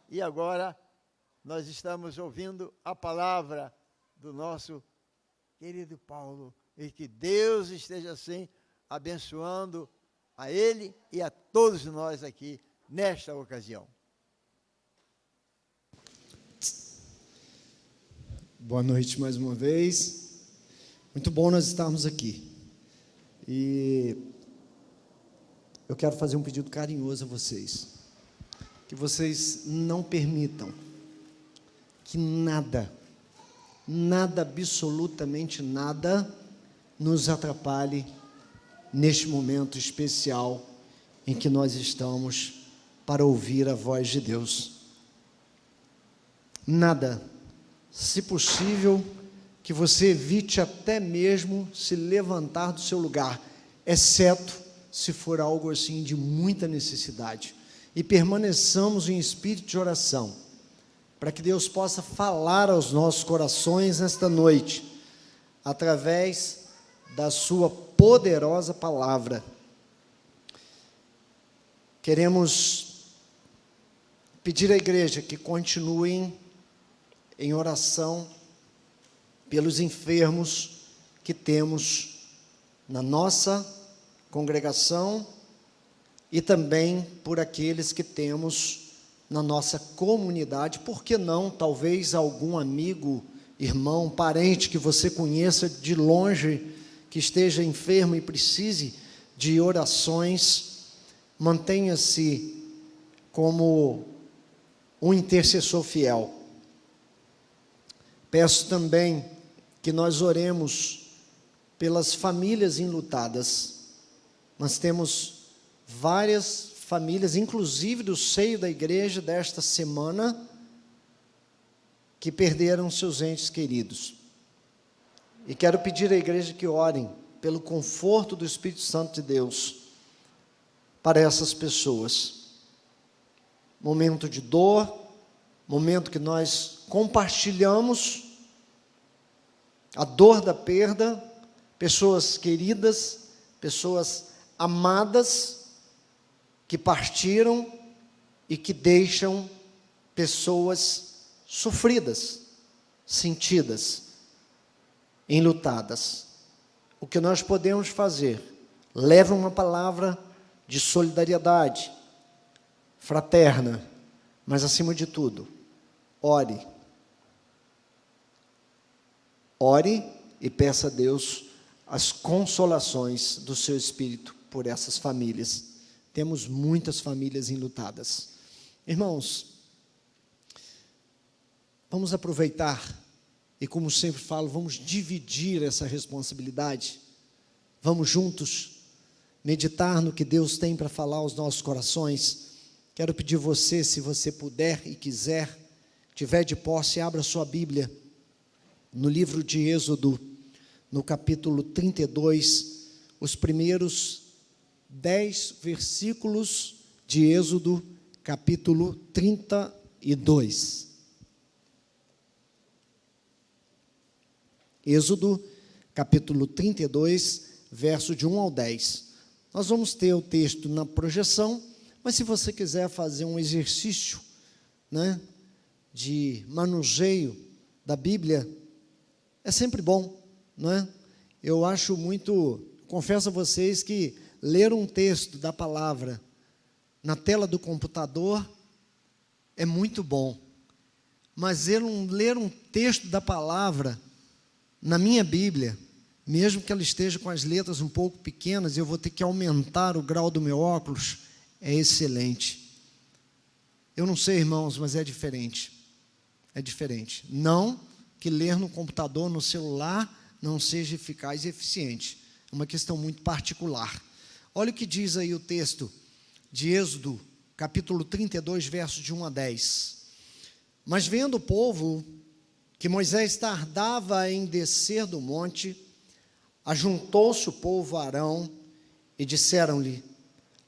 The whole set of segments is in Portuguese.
E agora nós estamos ouvindo a palavra do nosso querido Paulo. E que Deus esteja assim abençoando a ele e a todos nós aqui nesta ocasião. Boa noite mais uma vez. Muito bom nós estarmos aqui. E eu quero fazer um pedido carinhoso a vocês. Que vocês não permitam que nada, absolutamente nada, nos atrapalhe neste momento especial em que nós estamos para ouvir a voz de Deus. Nada. Se possível, que você evite até mesmo se levantar do seu lugar, exceto se for algo assim de muita necessidade. E permaneçamos em espírito de oração, para que Deus possa falar aos nossos corações nesta noite, através da sua poderosa palavra. Queremos pedir à igreja que continuem em oração pelos enfermos que temos na nossa congregação e também por aqueles que temos na nossa comunidade. Por que não, talvez algum amigo, irmão, parente que você conheça de longe, que esteja enfermo e precise de orações. Mantenha-se como um intercessor fiel. Peço também que nós oremos pelas famílias enlutadas. Nós temos várias famílias, inclusive do seio da igreja desta semana, que perderam seus entes queridos. E quero pedir à igreja que orem pelo conforto do Espírito Santo de Deus para essas pessoas. Momento de dor, momento que nós compartilhamos a dor da perda, pessoas queridas, pessoas amadas, que partiram e que deixam pessoas sofridas, sentidas, enlutadas. O que nós podemos fazer? Leve uma palavra de solidariedade fraterna, mas acima de tudo, ore. Ore e peça a Deus as consolações do seu espírito por essas famílias. Temos muitas famílias enlutadas. Irmãos, vamos aproveitar e, como sempre falo, vamos dividir essa responsabilidade. Vamos juntos meditar no que Deus tem para falar aos nossos corações. Quero pedir você, se você puder e quiser, tiver de posse, abra sua Bíblia no livro de Êxodo, no capítulo 32, os primeiros 10 versículos de Êxodo, capítulo 32. Êxodo, capítulo 32, verso de 1 ao 10. Nós vamos ter o texto na projeção, mas se você quiser fazer um exercício, de manuseio da Bíblia, é sempre bom, não é? Eu acho muito, confesso a vocês que ler um texto da palavra na tela do computador é muito bom, mas ler um texto da palavra na minha Bíblia, mesmo que ela esteja com as letras um pouco pequenas, eu vou ter que aumentar o grau do meu óculos, é excelente. Eu não sei, irmãos, mas é diferente. É diferente. Não que ler no computador, no celular, não seja eficaz e eficiente. É uma questão muito particular. Olha o que diz aí o texto de Êxodo, capítulo 32, versos de 1 a 10. Mas vendo o povo que Moisés tardava em descer do monte, ajuntou-se o povo a Arão e disseram-lhe: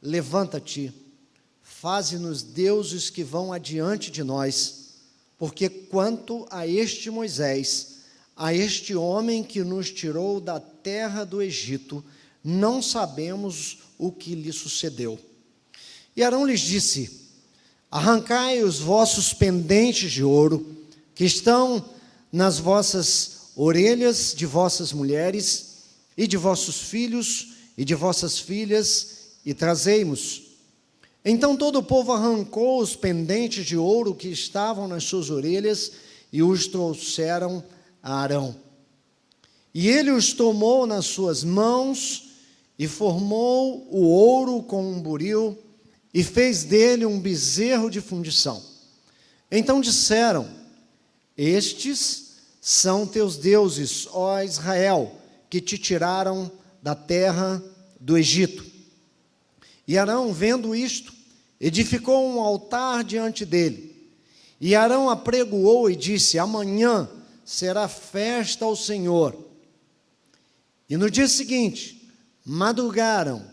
levanta-te, faze-nos deuses que vão adiante de nós, porque quanto a este Moisés, a este homem que nos tirou da terra do Egito, não sabemos o que lhe sucedeu. E Arão lhes disse: arrancai os vossos pendentes de ouro, que estão nas vossas orelhas de vossas mulheres, e de vossos filhos, e de vossas filhas, e trazei-mos. Então todo o povo arrancou os pendentes de ouro que estavam nas suas orelhas, e os trouxeram a Arão. E ele os tomou nas suas mãos, e formou o ouro com um buril, e fez dele um bezerro de fundição. Então disseram: estes são teus deuses, ó Israel, que te tiraram da terra do Egito. E Arão, vendo isto, edificou um altar diante dele. E Arão apregoou e disse: amanhã será festa ao Senhor. E no dia seguinte, madrugaram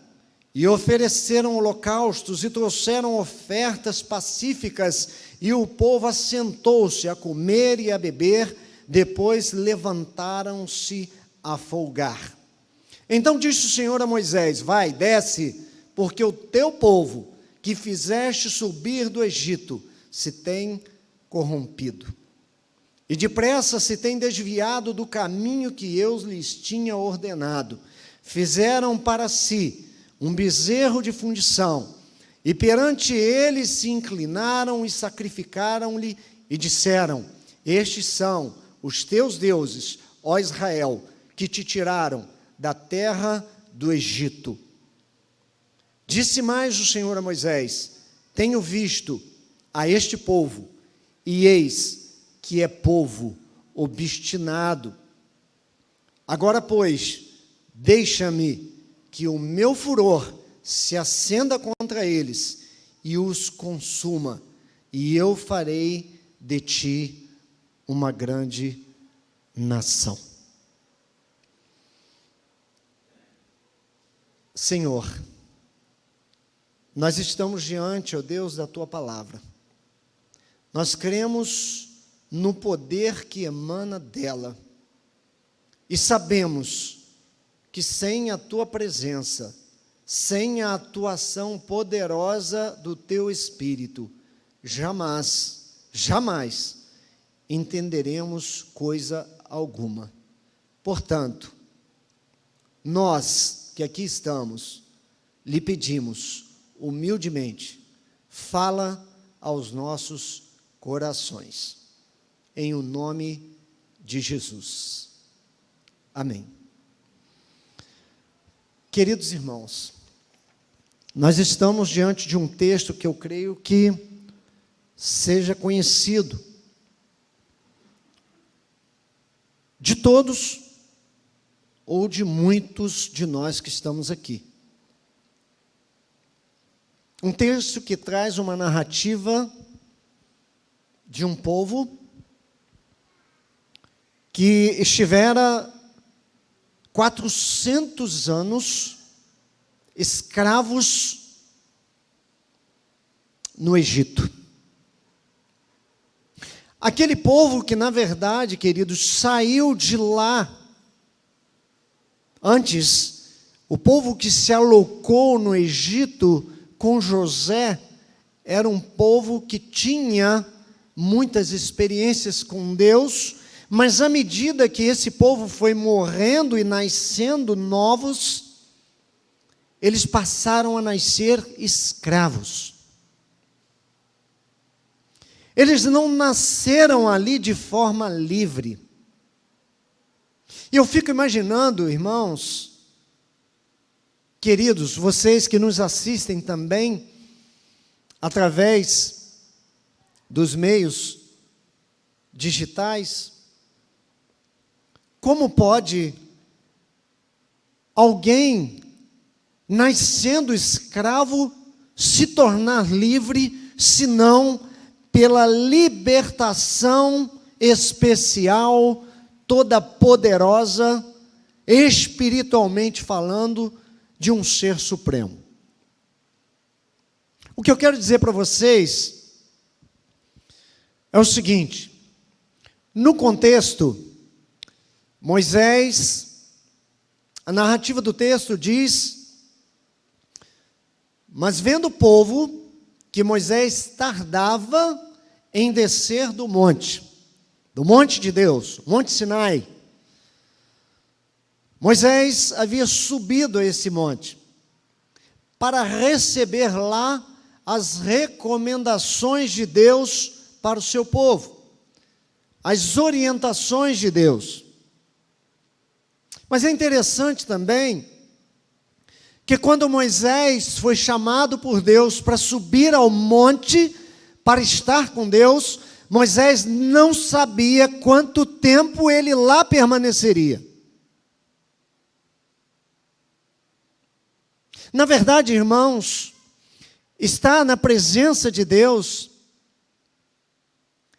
e ofereceram holocaustos e trouxeram ofertas pacíficas, e o povo assentou-se a comer e a beber, depois levantaram-se a folgar. Então disse o Senhor a Moisés: vai, desce, porque o teu povo, que fizeste subir do Egito, se tem corrompido. E depressa se tem desviado do caminho que eu lhes tinha ordenado. Fizeram para si um bezerro de fundição, e perante ele se inclinaram e sacrificaram-lhe, e disseram: estes são os teus deuses, ó Israel, que te tiraram da terra do Egito. Disse mais o Senhor a Moisés: tenho visto a este povo, e eis que é povo obstinado. Agora, pois, deixa-me que o meu furor se acenda contra eles e os consuma, e eu farei de ti uma grande nação. Senhor, nós estamos diante, ó Deus, da tua palavra. Nós cremos no poder que emana dela e sabemos que sem a tua presença, sem a atuação poderosa do teu Espírito, jamais entenderemos coisa alguma. Portanto, nós que aqui estamos, lhe pedimos humildemente, fala aos nossos corações, em o nome de Jesus. Amém. Queridos irmãos, nós estamos diante de um texto que eu creio que seja conhecido de todos ou de muitos de nós que estamos aqui. Um texto que traz uma narrativa de um povo que estivera 400 anos escravos no Egito. Aquele povo que, na verdade, queridos, saiu de lá. Antes, o povo que se alocou no Egito com José era um povo que tinha muitas experiências com Deus, mas à medida que esse povo foi morrendo e nascendo novos, eles passaram a nascer escravos. Eles não nasceram ali de forma livre. E eu fico imaginando, irmãos, queridos, vocês que nos assistem também, através dos meios digitais, como pode alguém, nascendo escravo, se tornar livre, se não pela libertação especial, toda poderosa, espiritualmente falando, de um ser supremo? O que eu quero dizer para vocês é o seguinte: no contexto, Moisés, a narrativa do texto diz: mas vendo o povo que Moisés tardava em descer do monte de Deus, Monte Sinai. Moisés havia subido a esse monte para receber lá as recomendações de Deus para o seu povo, as orientações de Deus. Mas é interessante também que quando Moisés foi chamado por Deus para subir ao monte para estar com Deus, Moisés não sabia quanto tempo ele lá permaneceria. Na verdade, irmãos, estar na presença de Deus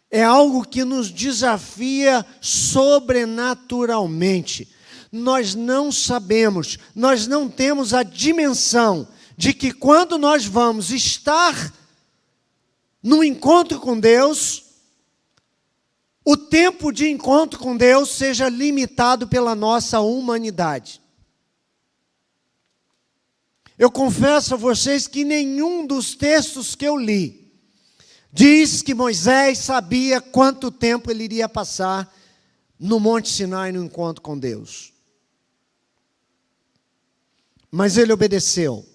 é algo que nos desafia sobrenaturalmente. Nós não sabemos, nós não temos a dimensão de que quando nós vamos estar no encontro com Deus, o tempo de encontro com Deus seja limitado pela nossa humanidade. Eu confesso a vocês que nenhum dos textos que eu li diz que Moisés sabia quanto tempo ele iria passar no Monte Sinai no encontro com Deus. Mas ele obedeceu.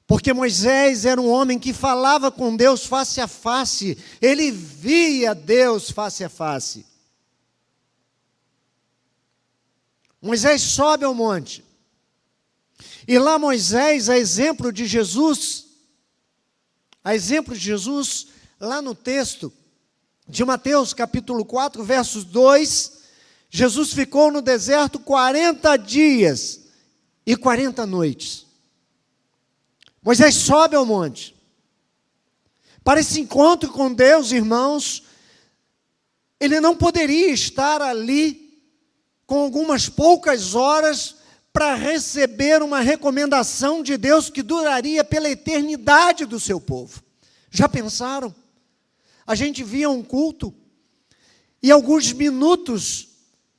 Porque Moisés era um homem que falava com Deus face a face, ele via Deus face a face. Moisés sobe ao monte. E lá Moisés, a exemplo de Jesus, lá no texto de Mateus capítulo 4, versos 2, Jesus ficou no deserto 40 dias e 40 noites. Moisés sobe ao monte. Para esse encontro com Deus, irmãos, ele não poderia estar ali com algumas poucas horas para receber uma recomendação de Deus que duraria pela eternidade do seu povo. Já pensaram? A gente via um culto e alguns minutos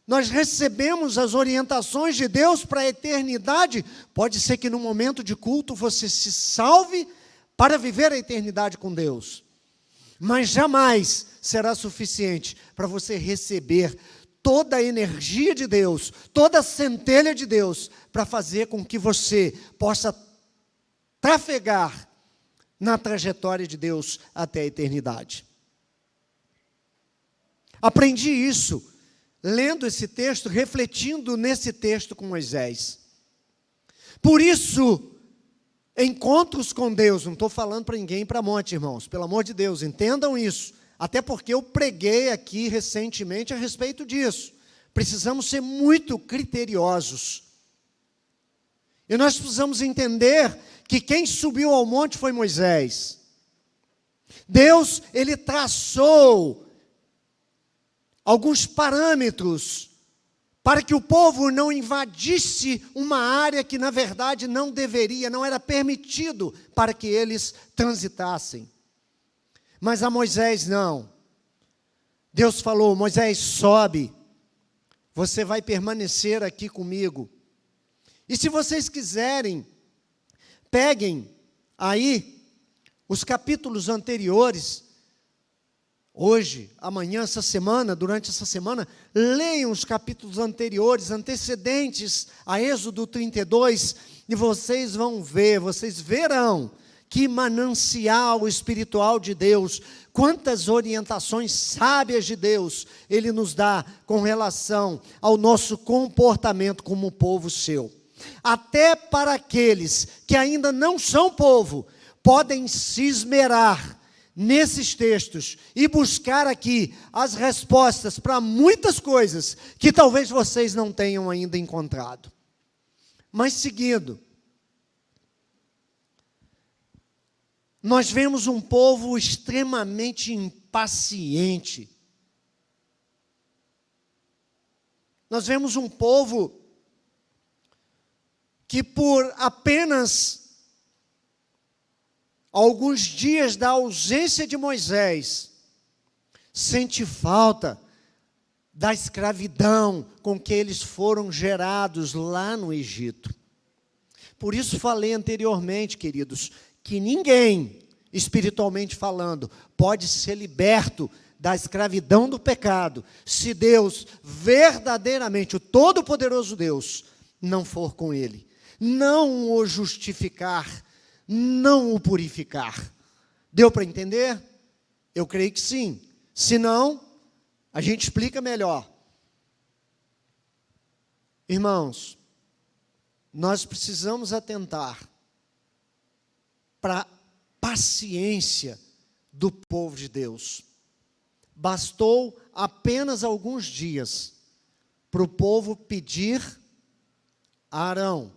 nós recebemos as orientações de Deus para a eternidade. Pode ser que no momento de culto você se salve para viver a eternidade com Deus, mas jamais será suficiente para você receber toda a energia de Deus, toda a centelha de Deus, para fazer com que você possa trafegar na trajetória de Deus até a eternidade. Aprendi isso lendo esse texto, refletindo nesse texto com Moisés. Por isso, encontros com Deus, não estou falando para ninguém ir para monte, irmãos, pelo amor de Deus, entendam isso. Até porque eu preguei aqui recentemente a respeito disso. Precisamos ser muito criteriosos. E nós precisamos entender que quem subiu ao monte foi Moisés. Deus, ele traçou alguns parâmetros para que o povo não invadisse uma área que, na verdade, não deveria, não era permitido para que eles transitassem. Mas a Moisés não. Deus falou: Moisés, sobe, você vai permanecer aqui comigo. E se vocês quiserem, peguem aí os capítulos anteriores, hoje, amanhã, essa semana, durante essa semana, leiam os capítulos anteriores, antecedentes a Êxodo 32, e vocês vão ver, vocês verão que manancial espiritual de Deus, quantas orientações sábias de Deus Ele nos dá com relação ao nosso comportamento como povo seu. Até para aqueles que ainda não são povo, podem se esmerar nesses textos e buscar aqui as respostas para muitas coisas que talvez vocês não tenham ainda encontrado. Mas seguindo, nós vemos um povo extremamente impaciente. Nós vemos um povo que por apenas alguns dias da ausência de Moisés, sente falta da escravidão com que eles foram gerados lá no Egito. Por isso falei anteriormente, queridos, que ninguém, espiritualmente falando, pode ser liberto da escravidão do pecado, se Deus, verdadeiramente, o Todo-Poderoso Deus, não for com ele, não o justificar, não o purificar. Deu para entender? Eu creio que sim. Se não, a gente explica melhor. Irmãos, nós precisamos atentar para a paciência do povo de Deus. Bastou apenas alguns dias para o povo pedir a Arão,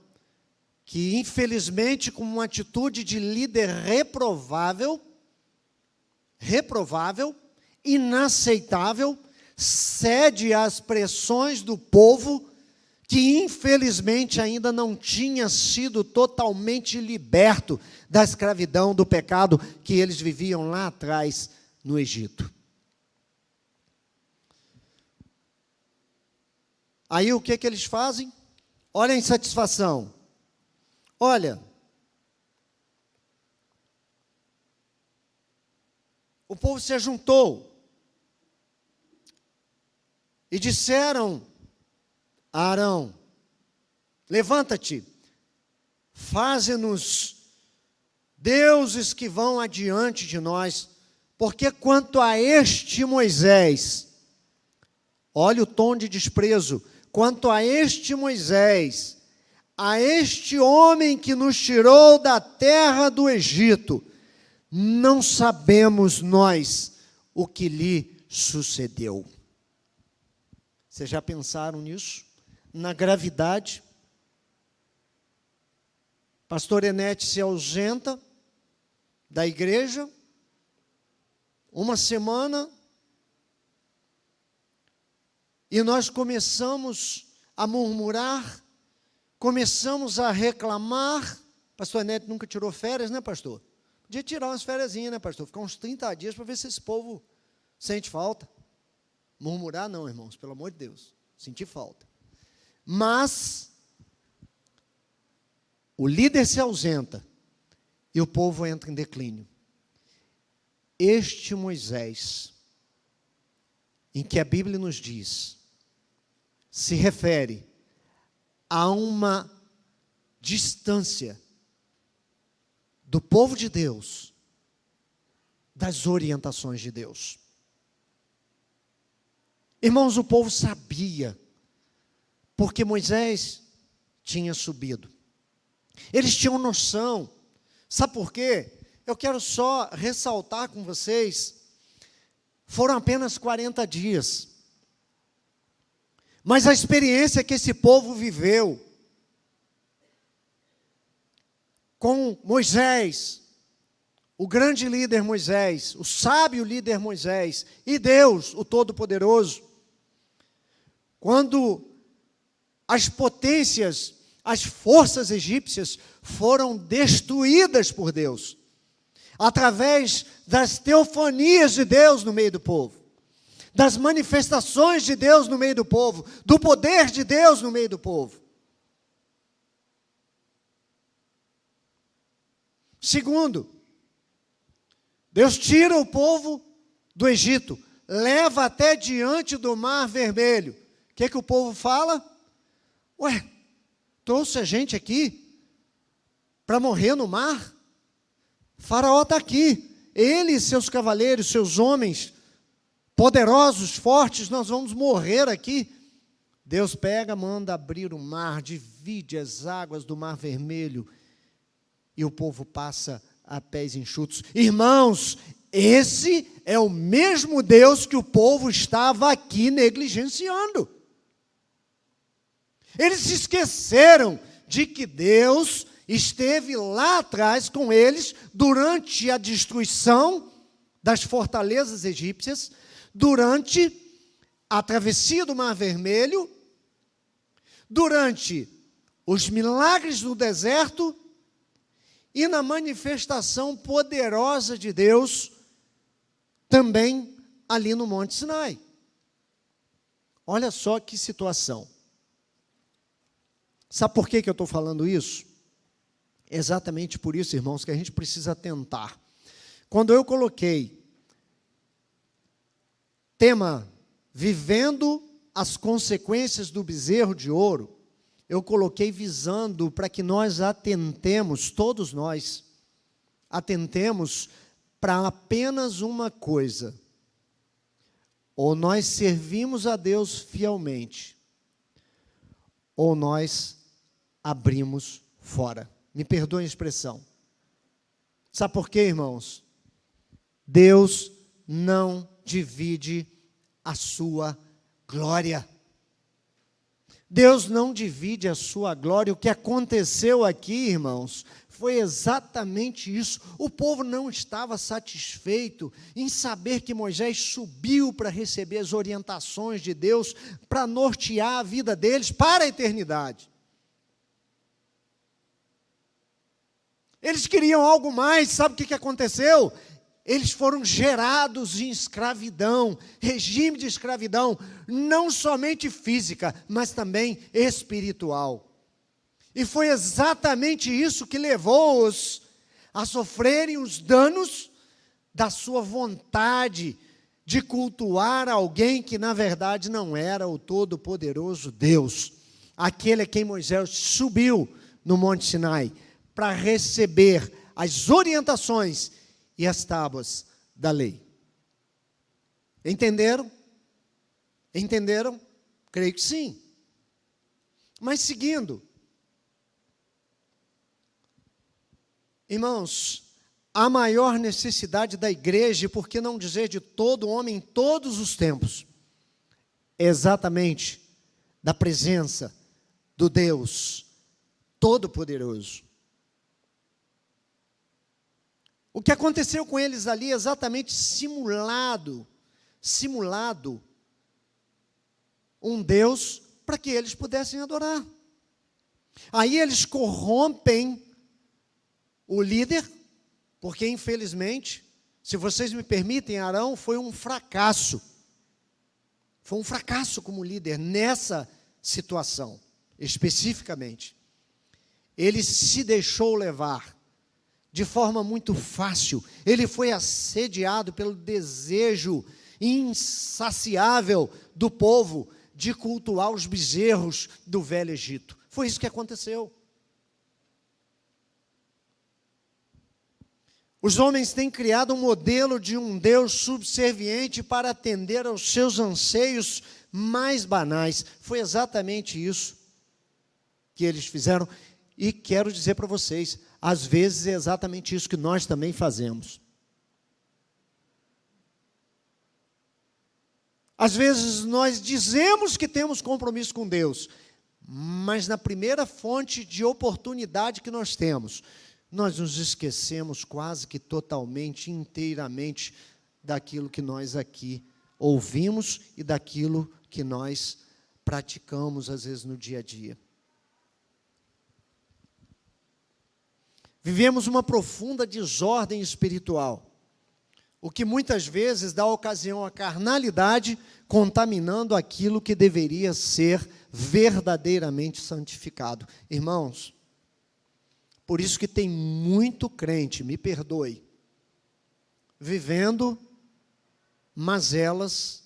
que infelizmente com uma atitude de líder reprovável, inaceitável, cede às pressões do povo, que infelizmente ainda não tinha sido totalmente liberto da escravidão, do pecado que eles viviam lá atrás no Egito. Aí o que eles fazem? Olha a insatisfação. Olha, o povo se ajuntou e disseram a Arão: levanta-te, faze-nos deuses que vão adiante de nós, porque quanto a este Moisés, olha o tom de desprezo, quanto a este Moisés, a este homem que nos tirou da terra do Egito, não sabemos nós o que lhe sucedeu. Vocês já pensaram nisso? Na gravidade? Pastor Enete se ausenta da igreja, uma semana, e nós começamos a murmurar, começamos a reclamar. Pastor Enete nunca tirou férias, né, pastor? Podia tirar umas fériasinhas, né, pastor? Ficar uns 30 dias para ver se esse povo sente falta. Murmurar não, irmãos, pelo amor de Deus. Sentir falta. Mas o líder se ausenta e o povo entra em declínio. Este Moisés, em que a Bíblia nos diz, se refere a uma distância do povo de Deus das orientações de Deus. Irmãos, o povo sabia, porque Moisés tinha subido. Eles tinham noção. Sabe por quê? Eu quero só ressaltar com vocês, foram apenas 40 dias. Mas a experiência que esse povo viveu com Moisés, o grande líder Moisés, o sábio líder Moisés, e Deus, o Todo-Poderoso, quando as potências, as forças egípcias foram destruídas por Deus, através das teofanias de Deus no meio do povo, das manifestações de Deus no meio do povo, do poder de Deus no meio do povo. Segundo, Deus tira o povo do Egito, leva até diante do Mar Vermelho. O que o povo fala? Ué, trouxe a gente aqui para morrer no mar? Faraó está aqui, ele e seus cavaleiros, seus homens, poderosos, fortes, nós vamos morrer aqui. Deus pega, manda abrir o mar, divide as águas do Mar Vermelho, e o povo passa a pés enxutos. Irmãos, esse é o mesmo Deus que o povo estava aqui negligenciando. Eles se esqueceram de que Deus esteve lá atrás com eles durante a destruição das fortalezas egípcias, durante a travessia do Mar Vermelho, durante os milagres no deserto e na manifestação poderosa de Deus também ali no Monte Sinai. Olha só que situação. Sabe por que eu estou falando isso? Exatamente por isso, irmãos, que a gente precisa atentar. Quando eu coloquei tema vivendo as consequências do bezerro de ouro, eu coloquei visando para que nós atentemos, todos nós, atentemos para apenas uma coisa: ou nós servimos a Deus fielmente, ou nós abrimos fora. Me perdoem a expressão. Sabe por quê, irmãos? Deus não divide a sua glória. Deus não divide a sua glória. O que aconteceu aqui, irmãos, foi exatamente isso. O povo não estava satisfeito em saber que Moisés subiu para receber as orientações de Deus, para nortear a vida deles para a eternidade. Eles queriam algo mais. Sabe o que aconteceu? Eles foram gerados em escravidão, regime de escravidão, não somente física, mas também espiritual. E foi exatamente isso que levou-os a sofrerem os danos da sua vontade de cultuar alguém que, na verdade, não era o Todo-Poderoso Deus, aquele a quem Moisés subiu no Monte Sinai para receber as orientações e as tábuas da lei. Entenderam? Entenderam? Creio que sim. Mas seguindo, irmãos, a maior necessidade da igreja, por que não dizer de todo homem em todos os tempos, é exatamente da presença do Deus Todo-Poderoso. O que aconteceu com eles ali é exatamente simulado um Deus para que eles pudessem adorar. Aí eles corrompem o líder, porque infelizmente, se vocês me permitem, Arão foi um fracasso. Foi um fracasso como líder nessa situação, especificamente. Ele se deixou levar de forma muito fácil. Ele foi assediado pelo desejo insaciável do povo de cultuar os bezerros do Velho Egito. Foi isso que aconteceu. Os homens têm criado um modelo de um Deus subserviente para atender aos seus anseios mais banais. Foi exatamente isso que eles fizeram. E quero dizer para vocês, às vezes é exatamente isso que nós também fazemos. Às vezes nós dizemos que temos compromisso com Deus, mas na primeira fonte de oportunidade que nós temos, nós nos esquecemos quase que totalmente, inteiramente, daquilo que nós aqui ouvimos e daquilo que nós praticamos, às vezes, no dia a dia. Vivemos uma profunda desordem espiritual, o que muitas vezes dá ocasião à carnalidade, contaminando aquilo que deveria ser verdadeiramente santificado. Irmãos, por isso que tem muito crente, me perdoe, vivendo mazelas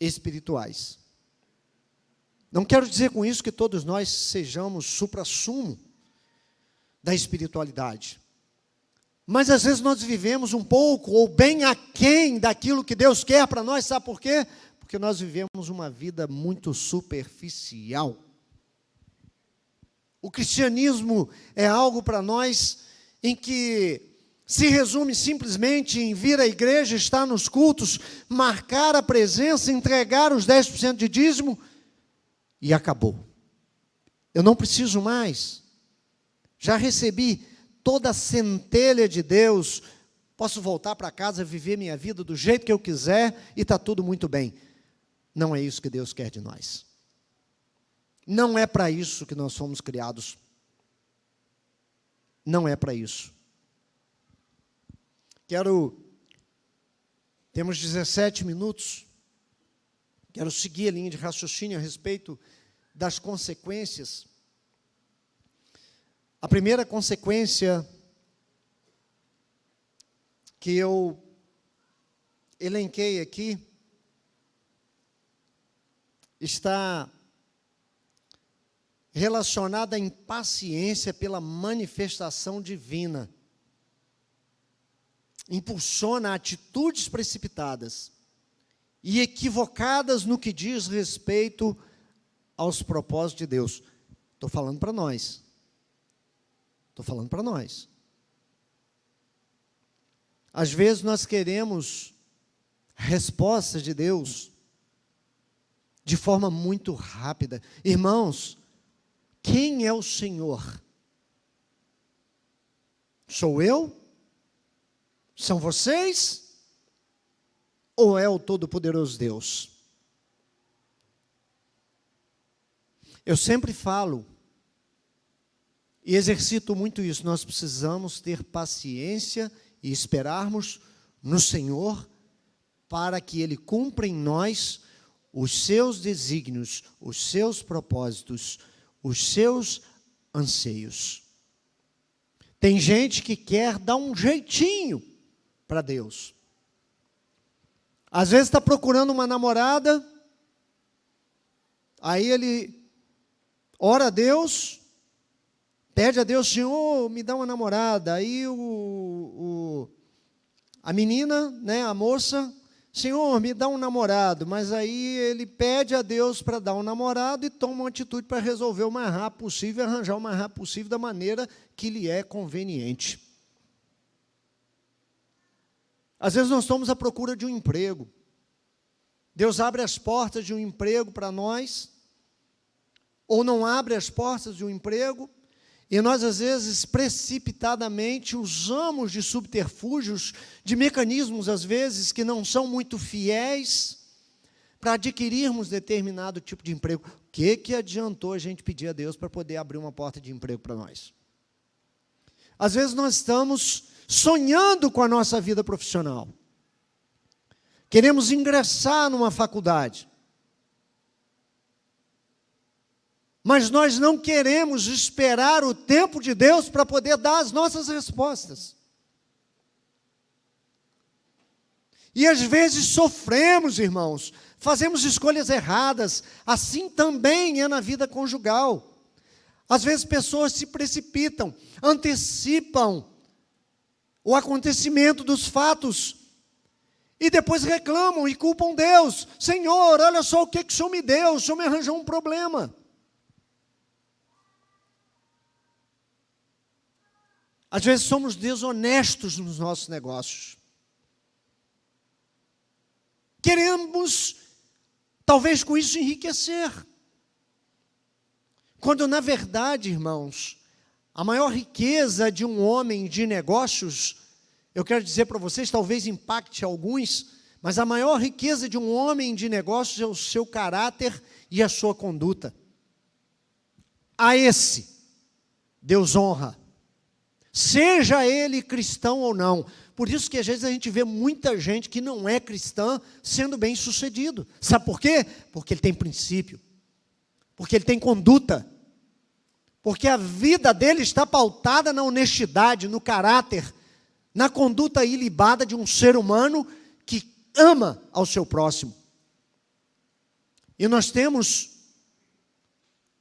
espirituais. Não quero dizer com isso que todos nós sejamos suprassumo da espiritualidade. Mas às vezes nós vivemos um pouco ou bem aquém daquilo que Deus quer para nós, sabe por quê? Porque nós vivemos uma vida muito superficial. O cristianismo é algo para nós em que se resume simplesmente em vir à igreja, estar nos cultos, marcar a presença, entregar os 10% de dízimo e acabou. Eu não preciso mais. Já recebi toda a centelha de Deus, posso voltar para casa, viver minha vida do jeito que eu quiser e está tudo muito bem. Não é isso que Deus quer de nós. Não é para isso que nós fomos criados. Não é para isso. Temos 17 minutos, quero seguir a linha de raciocínio a respeito das consequências. A primeira consequência que eu elenquei aqui está relacionada à impaciência pela manifestação divina. Impulsiona atitudes precipitadas e equivocadas no que diz respeito aos propósitos de Deus. Estou falando para nós. Estou falando para nós. Às vezes nós queremos respostas de Deus de forma muito rápida. Irmãos, quem é o Senhor? Sou eu? São vocês? Ou é o Todo-Poderoso Deus? Eu sempre falo, e exercito muito isso, nós precisamos ter paciência e esperarmos no Senhor para que Ele cumpra em nós os seus desígnios, os seus propósitos, os seus anseios. Tem gente que quer dar um jeitinho para Deus. Às vezes está procurando uma namorada, aí ele ora a Deus, pede a Deus, Senhor, me dá uma namorada. Aí a menina, né, a moça, Senhor, me dá um namorado. Mas aí ele pede a Deus para dar um namorado e toma uma atitude para resolver o mais rápido possível, arranjar o mais rápido possível da maneira que lhe é conveniente. Às vezes nós estamos à procura de um emprego. Deus abre as portas de um emprego para nós, ou não abre as portas de um emprego, e nós, às vezes, precipitadamente, usamos de subterfúgios, de mecanismos, às vezes, que não são muito fiéis, para adquirirmos determinado tipo de emprego. O que adiantou a gente pedir a Deus para poder abrir uma porta de emprego para nós? Às vezes, nós estamos sonhando com a nossa vida profissional. Queremos ingressar numa faculdade. Mas nós não queremos esperar o tempo de Deus para poder dar as nossas respostas. E às vezes sofremos, irmãos, fazemos escolhas erradas, assim também é na vida conjugal. Às vezes pessoas se precipitam, antecipam o acontecimento dos fatos, e depois reclamam e culpam Deus. Senhor, olha só o que o Senhor me deu, o Senhor me arranjou um problema. Às vezes somos desonestos nos nossos negócios. Queremos, talvez com isso, enriquecer. Quando, na verdade, irmãos, a maior riqueza de um homem de negócios, eu quero dizer para vocês, talvez impacte alguns, mas a maior riqueza de um homem de negócios é o seu caráter e a sua conduta. A esse, Deus honra. Seja ele cristão ou não. Por isso que às vezes a gente vê muita gente que não é cristã sendo bem sucedido. Sabe por quê? Porque ele tem princípio. Porque ele tem conduta. Porque a vida dele está pautada na honestidade, no caráter, na conduta ilibada de um ser humano que ama ao seu próximo. E nós temos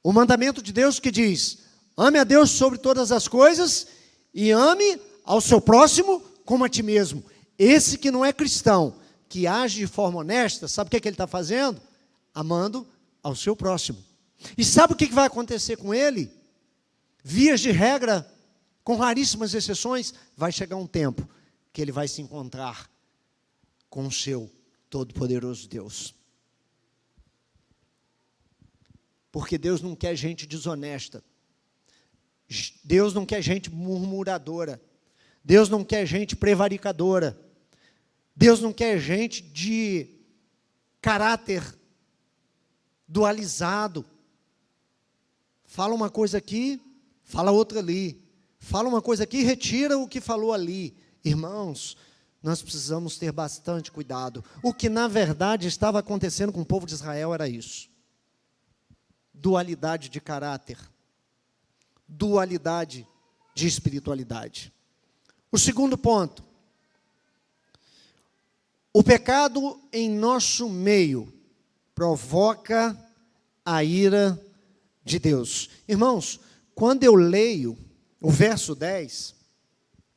o mandamento de Deus que diz: ame a Deus sobre todas as coisas e ame ao seu próximo como a ti mesmo. Esse que não é cristão, que age de forma honesta, sabe o que ele está fazendo? Amando ao seu próximo. E sabe o que vai acontecer com ele? Vias de regra, com raríssimas exceções, vai chegar um tempo que ele vai se encontrar com o seu todo-poderoso Deus. Porque Deus não quer gente desonesta. Deus não quer gente murmuradora. Deus não quer gente prevaricadora. Deus não quer gente de caráter dualizado. Fala uma coisa aqui, fala outra ali. Fala uma coisa aqui, retira o que falou ali. Irmãos, nós precisamos ter bastante cuidado. O que na verdade estava acontecendo com o povo de Israel era isso. Dualidade de caráter. dualidade de espiritualidade. O segundo ponto, o pecado em nosso meio provoca a ira de Deus. Irmãos, quando eu leio o verso 10,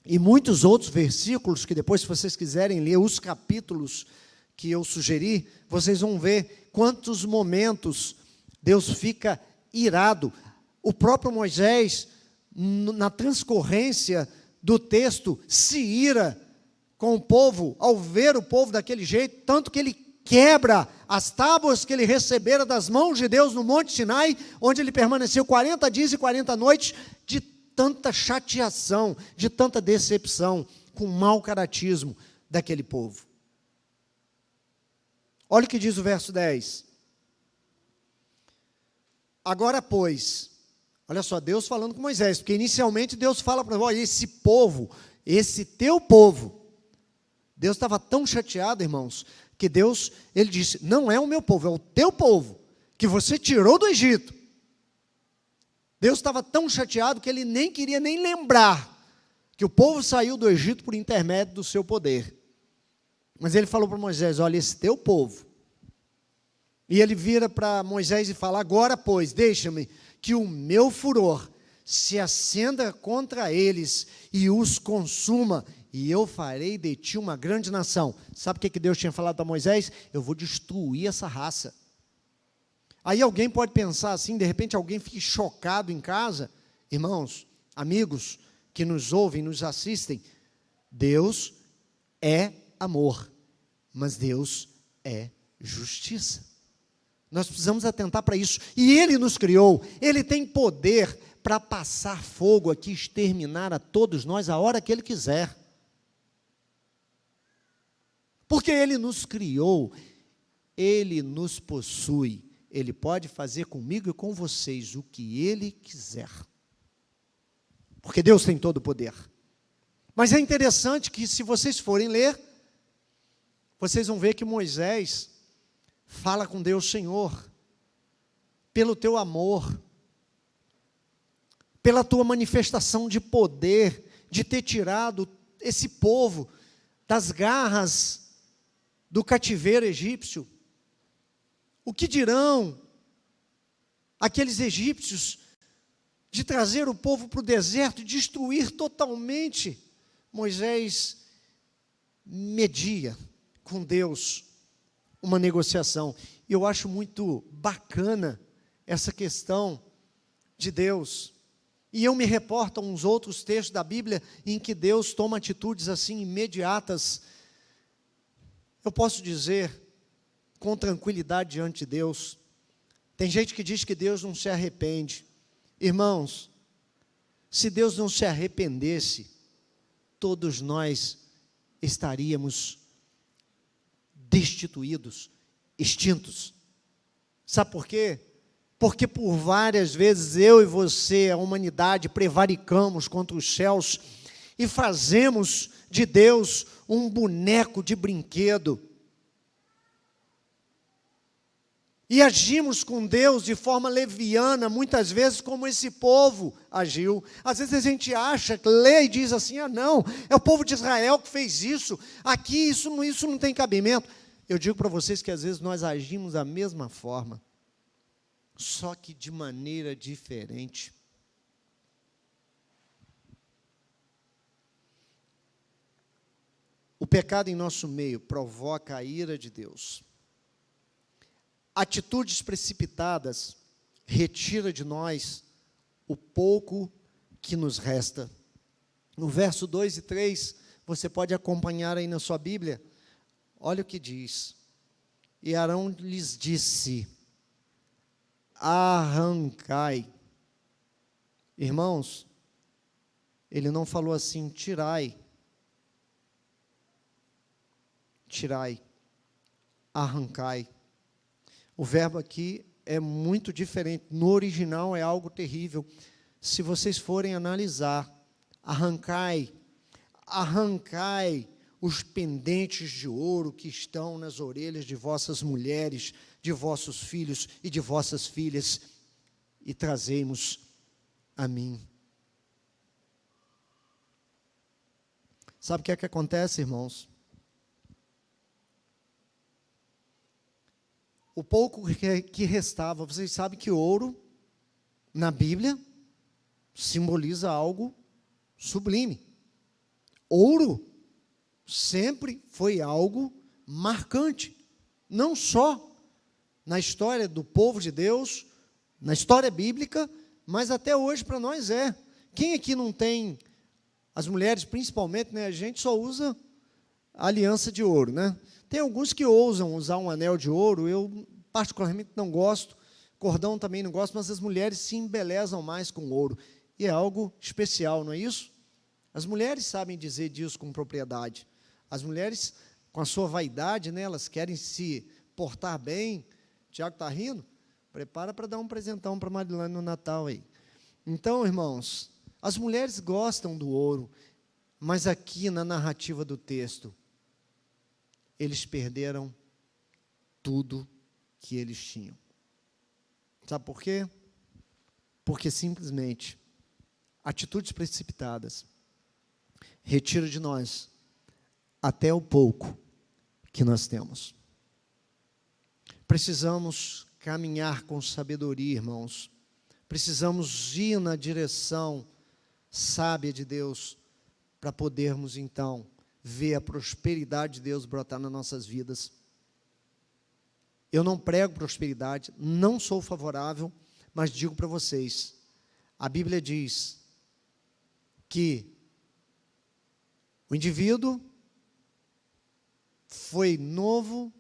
e muitos outros versículos, que depois, se vocês quiserem ler os capítulos que eu sugeri, vocês vão ver quantos momentos Deus fica irado. O próprio Moisés, na transcorrência do texto, se ira com o povo, ao ver o povo daquele jeito, tanto que ele quebra as tábuas que ele recebera das mãos de Deus no Monte Sinai, onde ele permaneceu 40 dias e 40 noites, de tanta chateação, de tanta decepção, com o mau caratismo daquele povo. Olha o que diz o verso 10. Agora, pois, olha só, Deus falando com Moisés, porque inicialmente Deus fala para Moisés, esse povo, esse teu povo, Deus estava tão chateado, irmãos, que Deus, ele disse, não é o meu povo, é o teu povo, que você tirou do Egito. Deus estava tão chateado que ele nem queria nem lembrar que o povo saiu do Egito por intermédio do seu poder. Mas ele falou para Moisés, olha, esse teu povo. E ele vira para Moisés e fala, agora, pois, deixa-me que o meu furor se acenda contra eles e os consuma, e eu farei de ti uma grande nação. Sabe o que Deus tinha falado para Moisés? Eu vou destruir essa raça. Aí alguém pode pensar assim, de repente alguém fique chocado em casa. Irmãos, amigos que nos ouvem, nos assistem, Deus é amor, mas Deus é justiça. Nós precisamos atentar para isso. E Ele nos criou, Ele tem poder para passar fogo aqui, exterminar a todos nós a hora que Ele quiser. Porque Ele nos criou, Ele nos possui, Ele pode fazer comigo e com vocês o que Ele quiser. Porque Deus tem todo o poder. Mas é interessante que, se vocês forem ler, vocês vão ver que Moisés fala com Deus, Senhor, pelo teu amor, pela tua manifestação de poder, de ter tirado esse povo das garras do cativeiro egípcio. O que dirão aqueles egípcios de trazer o povo para o deserto e destruir totalmente? Moisés media com Deus uma negociação. E eu acho muito bacana essa questão de Deus. E eu me reporto a uns outros textos da Bíblia em que Deus toma atitudes assim imediatas. Eu posso dizer com tranquilidade diante de Deus. Tem gente que diz que Deus não se arrepende. Irmãos, se Deus não se arrependesse, todos nós estaríamos destituídos, extintos. Sabe por quê? Porque por várias vezes eu e você, a humanidade, prevaricamos contra os céus e fazemos de Deus um boneco de brinquedo. E agimos com Deus de forma leviana, muitas vezes como esse povo agiu. Às vezes a gente acha, lê e diz assim, não, é o povo de Israel que fez isso, aqui isso não tem cabimento. Eu digo para vocês que às vezes nós agimos da mesma forma, só que de maneira diferente. O pecado em nosso meio provoca a ira de Deus. Atitudes precipitadas retira de nós o pouco que nos resta. No verso 2 e 3, você pode acompanhar aí na sua Bíblia. Olha o que diz. E Arão lhes disse, arrancai. Irmãos, ele não falou assim, tirai. Tirai, arrancai. O verbo aqui é muito diferente. No original é algo terrível. Se vocês forem analisar, arrancai, arrancai os pendentes de ouro que estão nas orelhas de vossas mulheres, de vossos filhos e de vossas filhas, e trazei-mos a mim. Sabe o que é que acontece, irmãos? O pouco que restava, vocês sabem que ouro, na Bíblia, simboliza algo sublime. Ouro sempre foi algo marcante, não só na história do povo de Deus, na história bíblica, mas até hoje para nós é. Quem aqui não tem, as mulheres principalmente, né, a gente só usa a aliança de ouro, né? Tem alguns que ousam usar um anel de ouro, eu particularmente não gosto, cordão também não gosto, mas as mulheres se embelezam mais com ouro, e é algo especial, não é isso? As mulheres sabem dizer disso com propriedade. As mulheres, com a sua vaidade, né, elas querem se portar bem. O Tiago está rindo? Prepara para dar um presentão para a Marilane no Natal aí. Então, irmãos, as mulheres gostam do ouro, mas aqui na narrativa do texto, eles perderam tudo que eles tinham. Sabe por quê? Porque simplesmente atitudes precipitadas retiram de nós até o pouco que nós temos. Precisamos caminhar com sabedoria, irmãos. Precisamos ir na direção sábia de Deus para podermos, então, ver a prosperidade de Deus brotar nas nossas vidas. Eu não prego prosperidade, não sou favorável, mas digo para vocês, a Bíblia diz que o indivíduo foi novo,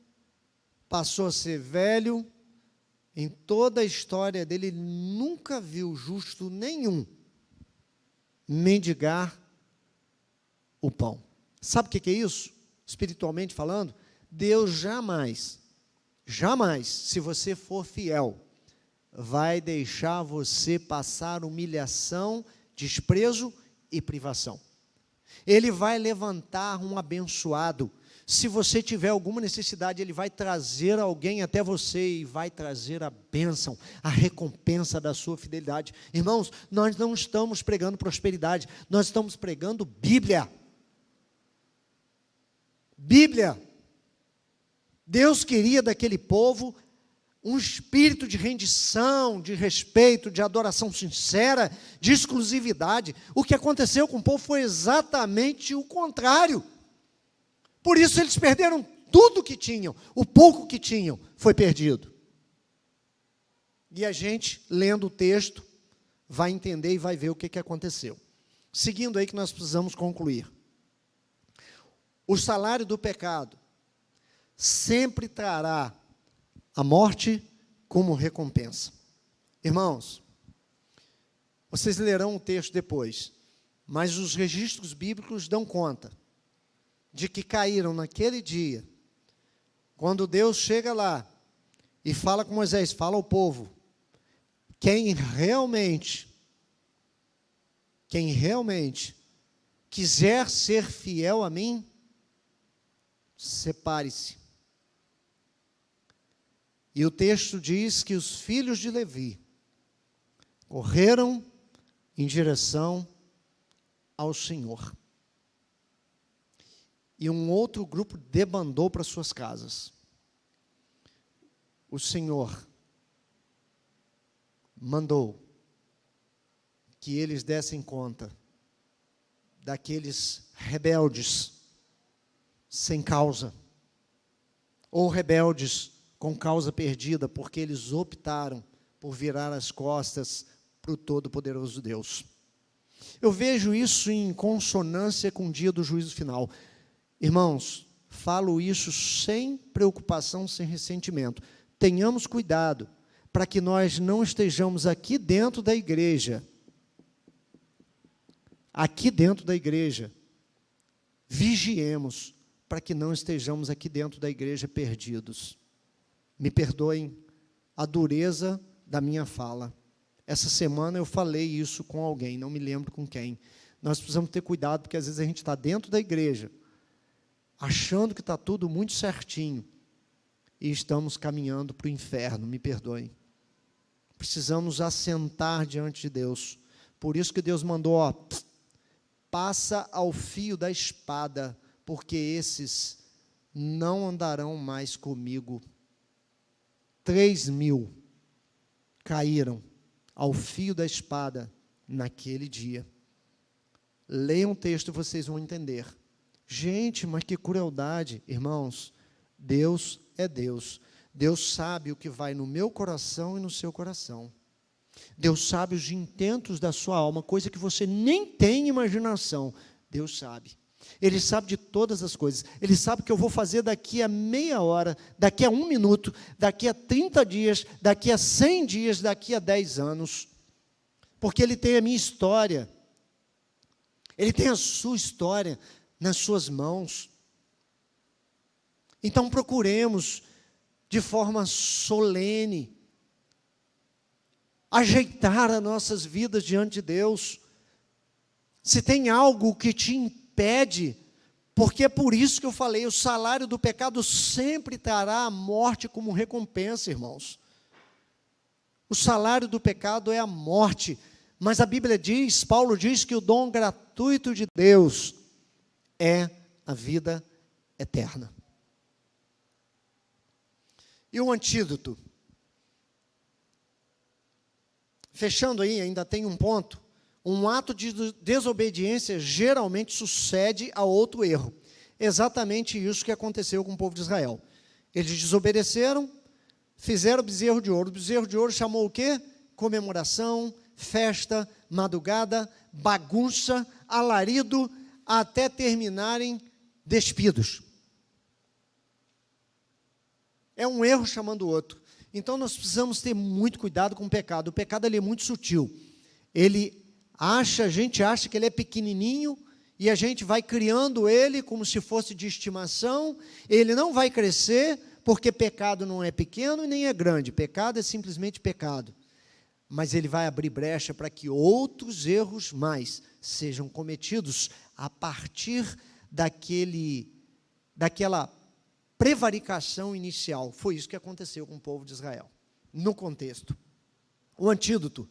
passou a ser velho, em toda a história dele, ele nunca viu justo nenhum mendigar o pão. Sabe o que é isso? Espiritualmente falando, Deus jamais, se você for fiel, vai deixar você passar humilhação, desprezo e privação. Ele vai levantar um abençoado. Se você tiver alguma necessidade, Ele vai trazer alguém até você e vai trazer a bênção, a recompensa da sua fidelidade. Irmãos, nós não estamos pregando prosperidade, nós estamos pregando Bíblia. Bíblia. Deus queria daquele povo um espírito de rendição, de respeito, de adoração sincera, de exclusividade. O que aconteceu com o povo foi exatamente o contrário. Por isso eles perderam tudo que tinham, o pouco que tinham foi perdido. E a gente, lendo o texto, vai entender e vai ver o que aconteceu. Seguindo aí que nós precisamos concluir. O salário do pecado sempre trará a morte como recompensa. Irmãos, vocês lerão o texto depois, mas os registros bíblicos dão conta de que caíram naquele dia, quando Deus chega lá e fala com Moisés, fala ao povo, quem realmente quiser ser fiel a mim, separe-se. E o texto diz que os filhos de Levi correram em direção ao Senhor. E um outro grupo debandou para suas casas. O Senhor mandou que eles dessem conta daqueles rebeldes sem causa, ou rebeldes com causa perdida, porque eles optaram por virar as costas para o Todo-Poderoso Deus. Eu vejo isso em consonância com o dia do juízo final. Irmãos, falo isso sem preocupação, sem ressentimento. Tenhamos cuidado para que nós não estejamos aqui dentro da igreja, vigiemos para que não estejamos aqui dentro da igreja perdidos. Me perdoem a dureza da minha fala. Essa semana eu falei isso com alguém, não me lembro com quem. Nós precisamos ter cuidado, porque às vezes a gente está dentro da igreja, achando que está tudo muito certinho, e estamos caminhando para o inferno, me perdoem. Precisamos assentar diante de Deus. Por isso que Deus mandou, passa ao fio da espada, porque esses não andarão mais comigo. 3.000 caíram ao fio da espada naquele dia. Leiam o texto e vocês vão entender. Gente, mas que crueldade. Irmãos, Deus é Deus. Deus sabe o que vai no meu coração e no seu coração. Deus sabe os intentos da sua alma, coisa que você nem tem imaginação. Deus sabe. Ele sabe de todas as coisas. Ele sabe o que eu vou fazer daqui a meia hora, daqui a 1 minuto, daqui a 30 dias, daqui a 100 dias, daqui a 10 anos. Porque Ele tem a minha história. Ele tem a sua história nas suas mãos. Então procuremos, de forma solene, ajeitar as nossas vidas diante de Deus. Se tem algo que te impede, porque é por isso que eu falei, o salário do pecado sempre trará a morte como recompensa, irmãos. O salário do pecado é a morte, mas a Bíblia diz, Paulo diz que o dom gratuito de Deus é a vida eterna. E o antídoto? Fechando aí, ainda tem um ponto. Um ato de desobediência geralmente sucede a outro erro. Exatamente isso que aconteceu com o povo de Israel. Eles desobedeceram, fizeram o bezerro de ouro. O bezerro de ouro chamou o quê? Comemoração, festa, madrugada, bagunça, alarido, até terminarem despidos. É um erro chamando o outro. Então nós precisamos ter muito cuidado com o pecado. O pecado ele é muito sutil. A gente acha que ele é pequenininho e a gente vai criando ele como se fosse de estimação. Ele não vai crescer porque pecado não é pequeno e nem é grande. Pecado é simplesmente pecado. Mas ele vai abrir brecha para que outros erros mais sejam cometidos a partir daquela prevaricação inicial. Foi isso que aconteceu com o povo de Israel. No contexto. O antídoto,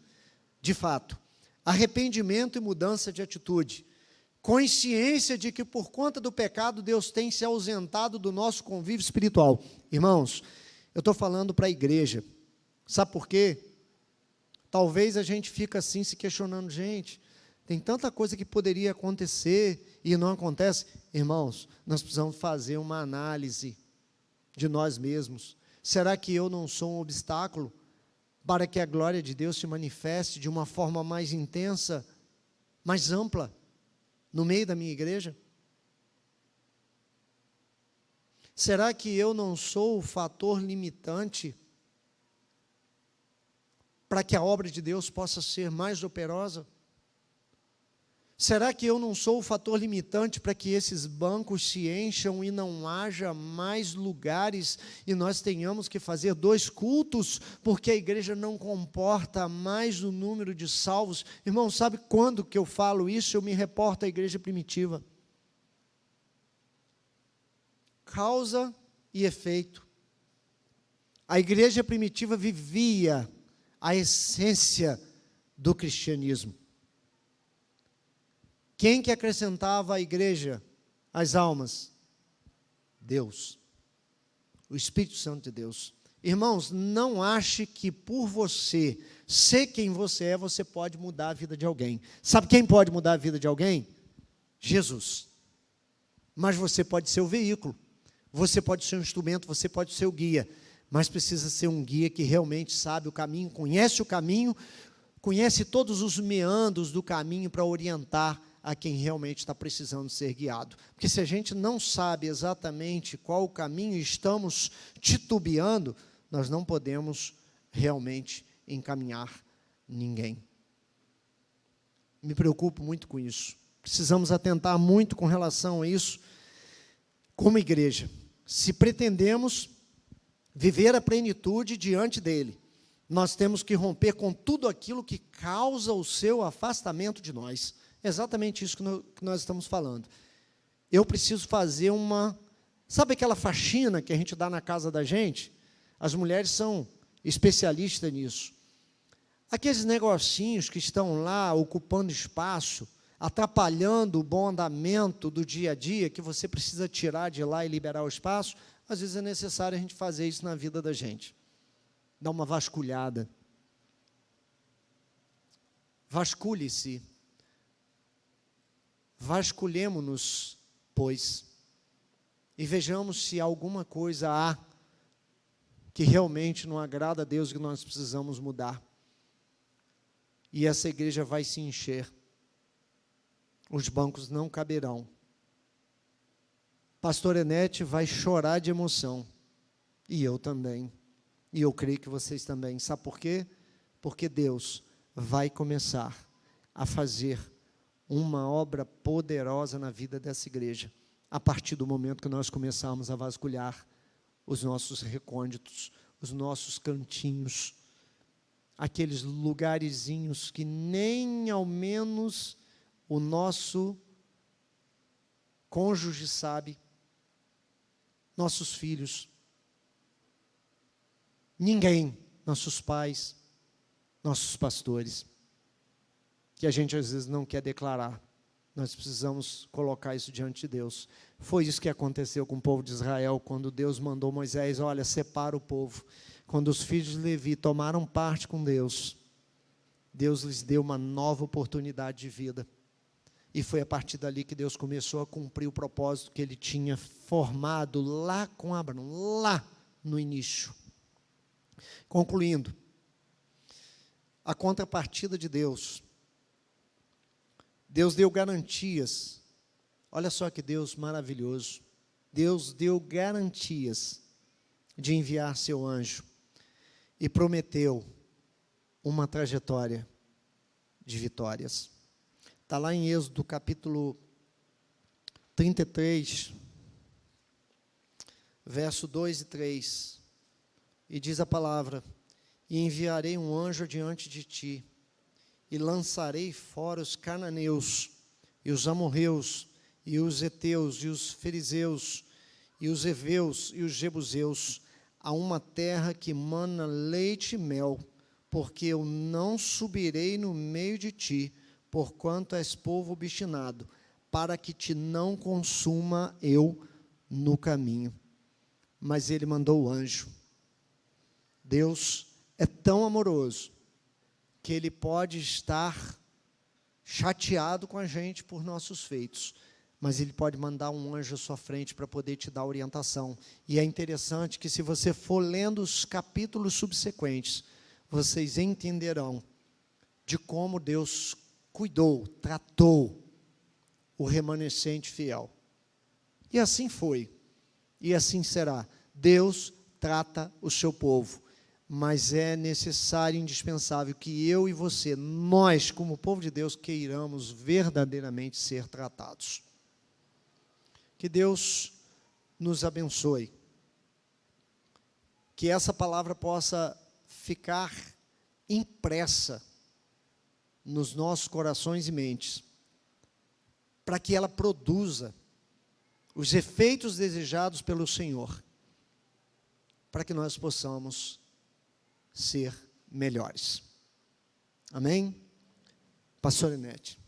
de fato, arrependimento e mudança de atitude. Consciência de que por conta do pecado Deus tem se ausentado do nosso convívio espiritual. Irmãos, eu estou falando para a igreja. Sabe por quê? Talvez a gente fique assim se questionando, gente, tem tanta coisa que poderia acontecer e não acontece. Irmãos, nós precisamos fazer uma análise de nós mesmos. Será que eu não sou um obstáculo para que a glória de Deus se manifeste de uma forma mais intensa, mais ampla, no meio da minha igreja? Será que eu não sou o fator limitante para que a obra de Deus possa ser mais operosa? Será que eu não sou o fator limitante para que esses bancos se encham e não haja mais lugares e nós tenhamos que fazer 2 cultos, porque a igreja não comporta mais o número de salvos? Irmão, sabe quando que eu falo isso? Eu me reporto à igreja primitiva. Causa e efeito. A igreja primitiva vivia a essência do cristianismo. Quem que acrescentava à igreja as almas? Deus. O Espírito Santo de Deus. Irmãos, não ache que por você ser quem você é, você pode mudar a vida de alguém. Sabe quem pode mudar a vida de alguém? Jesus. Mas você pode ser o veículo. Você pode ser um instrumento, você pode ser o guia. Mas precisa ser um guia que realmente sabe o caminho, conhece todos os meandros do caminho para orientar a quem realmente está precisando ser guiado. Porque se a gente não sabe exatamente qual o caminho e estamos titubeando, nós não podemos realmente encaminhar ninguém. Me preocupo muito com isso. Precisamos atentar muito com relação a isso como igreja. Se pretendemos viver a plenitude diante dele, nós temos que romper com tudo aquilo que causa o seu afastamento de nós. Exatamente isso que nós estamos falando. Eu preciso fazer sabe aquela faxina que a gente dá na casa da gente? As mulheres são especialistas nisso. Aqueles negocinhos que estão lá ocupando espaço, atrapalhando o bom andamento do dia a dia, que você precisa tirar de lá e liberar o espaço, às vezes é necessário a gente fazer isso na vida da gente. Dar uma vasculhada. Vasculhe-se. Vasculhemo-nos, pois, e vejamos se alguma coisa há que realmente não agrada a Deus, que nós precisamos mudar. E essa igreja vai se encher. Os bancos não caberão. Pastor Enete vai chorar de emoção. E eu também. E eu creio que vocês também. Sabe por quê? Porque Deus vai começar a fazer uma obra poderosa na vida dessa igreja, a partir do momento que nós começarmos a vasculhar os nossos recônditos, os nossos cantinhos, aqueles lugarzinhos que nem ao menos o nosso cônjuge sabe, nossos filhos, ninguém, nossos pais, nossos pastores, que a gente às vezes não quer declarar. Nós precisamos colocar isso diante de Deus. Foi isso que aconteceu com o povo de Israel, quando Deus mandou Moisés, olha, separa o povo. Quando os filhos de Levi tomaram parte com Deus, Deus lhes deu uma nova oportunidade de vida. E foi a partir dali que Deus começou a cumprir o propósito que Ele tinha formado lá com Abraão, lá no início. Concluindo, a contrapartida de Deus. Deus deu garantias. Olha só que Deus maravilhoso. Deus deu garantias de enviar seu anjo e prometeu uma trajetória de vitórias. Está lá em Êxodo capítulo 33, verso 2 e 3, e diz a palavra: e enviarei um anjo diante de ti, e lançarei fora os cananeus, e os amorreus, e os heteus, e os fariseus, e os heveus, e os jebuseus, a uma terra que mana leite e mel, porque eu não subirei no meio de ti, porquanto és povo obstinado, para que te não consuma eu no caminho. Mas ele mandou o anjo. Deus é tão amoroso, que Ele pode estar chateado com a gente por nossos feitos, mas Ele pode mandar um anjo à sua frente para poder te dar orientação. E é interessante que, se você for lendo os capítulos subsequentes, vocês entenderão de como Deus cuidou, tratou o remanescente fiel. E assim foi, e assim será. Deus trata o seu povo. Mas é necessário e indispensável que eu e você, nós, como povo de Deus, queiramos verdadeiramente ser tratados. Que Deus nos abençoe. Que essa palavra possa ficar impressa nos nossos corações e mentes, para que ela produza os efeitos desejados pelo Senhor, para que nós possamos ser melhores. Amém? Pastor Enete.